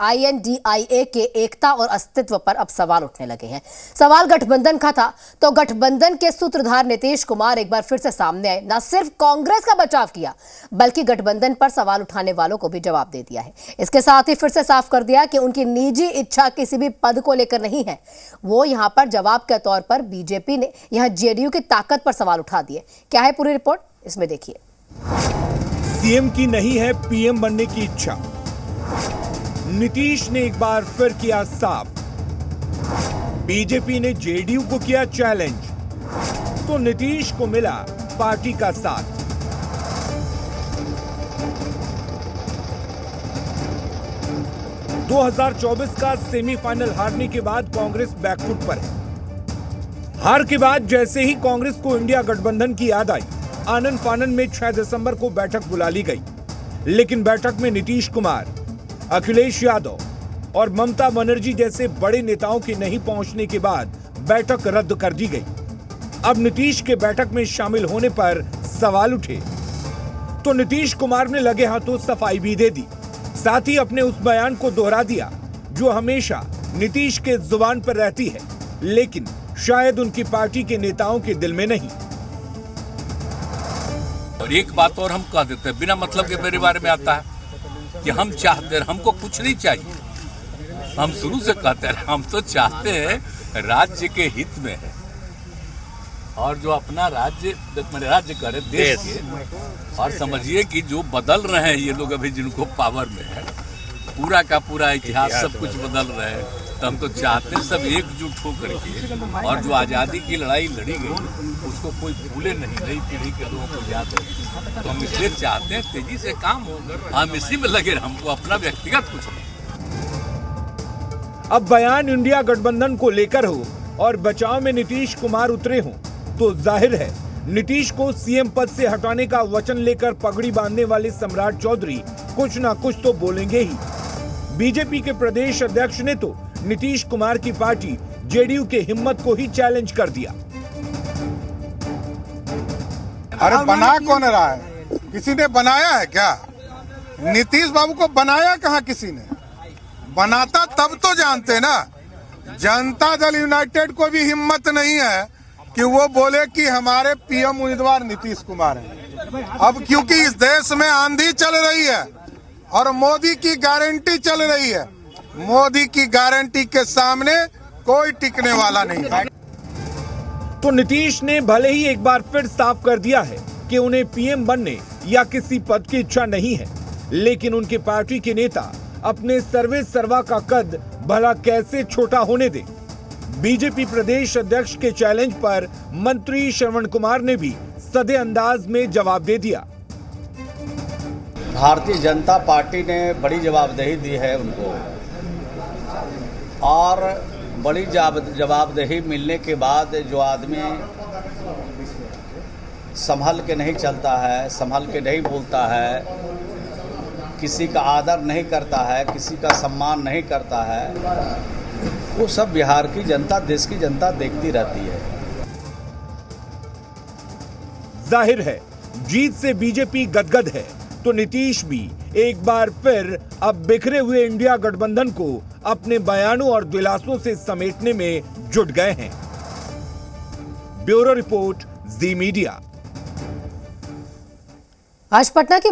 INDIA के एकता और अस्तित्व पर अब सवाल उठने लगे हैं। सवाल गठबंधन का था तो गठबंधन के सूत्रधार नीतीश कुमार एक बार फिर से सामने आए। न सिर्फ कांग्रेस का बचाव किया बल्कि गठबंधन पर सवाल उठाने वालों को भी जवाब दे दिया है। इसके साथ ही फिर से साफ कर दिया कि उनकी निजी इच्छा किसी भी पद को लेकर नहीं है। वो यहां पर जवाब के तौर पर बीजेपी ने यहां JDU की ताकत पर सवाल उठा दिए। क्या है पूरी रिपोर्ट, इसमें देखिए। सीएम की नहीं है पीएम बनने की इच्छा, नीतीश ने एक बार फिर किया साफ। बीजेपी ने JDU को किया चैलेंज, तो नीतीश को मिला पार्टी का साथ। दो 2024 का सेमीफाइनल हारने के बाद कांग्रेस बैकफुट पर है। हार के बाद जैसे ही कांग्रेस को इंडिया गठबंधन की याद आई, आनंद फानन में 6 दिसंबर को बैठक बुला ली गई। लेकिन बैठक में नीतीश कुमार, अखिलेश यादव और ममता बनर्जी जैसे बड़े नेताओं के नहीं पहुंचने के बाद बैठक रद्द कर दी गई। अब नीतीश के बैठक में शामिल होने पर सवाल उठे तो नीतीश कुमार ने लगे हाथों सफाई भी दे दी। साथ ही अपने उस बयान को दोहरा दिया जो हमेशा नीतीश के जुबान पर रहती है, लेकिन शायद उनकी पार्टी के नेताओं के दिल में नहीं। और एक बात और हम कह देते हैं, बिना मतलब के मेरे बारे में आता है कि हम चाहते हैं, हमको कुछ नहीं चाहिए। हम शुरू से कहते हैं हम तो चाहते हैं राज्य के हित में है और जो अपना राज्य करे देश के। और समझिए कि जो बदल रहे हैं ये लोग अभी जिनको पावर में है, पूरा का पूरा इतिहास सब कुछ बदल रहे हैं। तो हम तो चाहते हैं सब एकजुट हो करके, और जो आज़ादी की लड़ाई लड़ी गई उसको कोई भूले नहीं, नई पीढ़ी के लोगों को याद रहे। तो हम इसलिए चाहते हैं तेजी से काम हो, हम इसी में लगे, हमको अपना व्यक्तिगत कुछ नहीं। अब बयान इंडिया गठबंधन को लेकर हो और बचाव में नीतीश कुमार उतरे हों तो जाहिर है नीतीश को सीएम पद से हटाने का वचन लेकर पगड़ी बांधने वाले सम्राट चौधरी कुछ ना कुछ तो बोलेंगे ही। बीजेपी के प्रदेश अध्यक्ष ने तो नीतीश कुमार की पार्टी JDU के हिम्मत को ही चैलेंज कर दिया। अरे बना कौन रहा है? किसी ने बनाया है क्या? नीतीश बाबू को बनाया कहाँ किसी ने? बनाता तब तो जानते ना। जनता दल यूनाइटेड को भी हिम्मत नहीं है कि वो बोले कि हमारे PM उम्मीदवार नीतीश कुमार हैं। अब क्योंकि इस देश में आंधी चल रही है और मोदी की गारंटी चल रही है, मोदी की गारंटी के सामने कोई टिकने वाला नहीं है। तो नीतीश ने भले ही एक बार फिर साफ कर दिया है कि उन्हें PM बनने या किसी पद की इच्छा नहीं है, लेकिन उनके पार्टी के नेता अपने सर्वे सर्वा का कद भला कैसे छोटा होने दें। बीजेपी प्रदेश अध्यक्ष के चैलेंज पर मंत्री श्रवण कुमार ने भी सधे अंदाज में जवाब दे दिया। भारतीय जनता पार्टी ने बड़ी जवाबदेही दी है उनको, और बड़ी जवाबदेही मिलने के बाद जो आदमी संभल के नहीं चलता है, संभल के नहीं बोलता है, किसी का आदर नहीं करता है, किसी का सम्मान नहीं करता है, वो सब बिहार की जनता, देश की जनता देखती रहती है। जाहिर है जीत से बीजेपी गदगद है, तो नीतीश भी एक बार फिर अब बिखरे हुए इंडिया गठबंधन को अपने बयानों और दिलासों से समेटने में जुट गए हैं। ब्यूरो रिपोर्ट, जी मीडिया। आज पटना की